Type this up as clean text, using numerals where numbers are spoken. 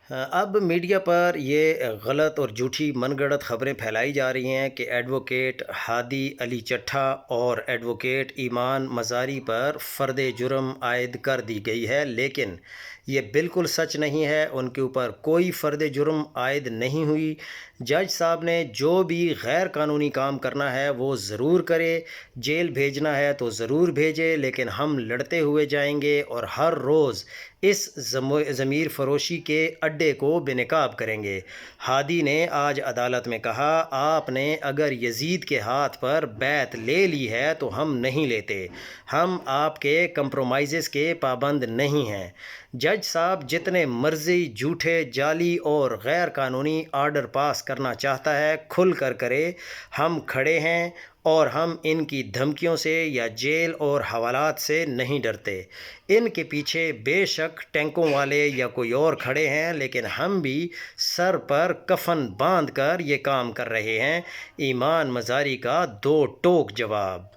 اب میڈیا پر یہ غلط اور جھوٹی من گڑت خبریں پھیلائی جا رہی ہیں کہ ایڈوکیٹ ہادی علی چٹھا اور ایڈوکیٹ ایمان مزاری پر فرد جرم عائد کر دی گئی ہے، لیکن یہ بالکل سچ نہیں ہے۔ ان کے اوپر کوئی فرد جرم عائد نہیں ہوئی۔ جج صاحب نے جو بھی غیر قانونی کام کرنا ہے وہ ضرور کرے، جیل بھیجنا ہے تو ضرور بھیجے، لیکن ہم لڑتے ہوئے جائیں گے اور ہر روز اس ضمیر فروشی کے اڈے کو بے نقاب کریں گے۔ ہادی نے آج عدالت میں کہا، آپ نے اگر یزید کے ہاتھ پر بیعت لے لی ہے تو ہم نہیں لیتے، ہم آپ کے کمپرومائزز کے پابند نہیں ہیں۔ جج صاحب جتنے مرضی جھوٹے، جعلی اور غیر قانونی آرڈر پاس کرنا چاہتا ہے کھل کر کرے، ہم کھڑے ہیں اور ہم ان کی دھمکیوں سے یا جیل اور حوالات سے نہیں ڈرتے۔ ان کے پیچھے بے شک ٹینکوں والے یا کوئی اور کھڑے ہیں، لیکن ہم بھی سر پر کفن باندھ کر یہ کام کر رہے ہیں۔ ایمان مزاری کا دو ٹوک جواب۔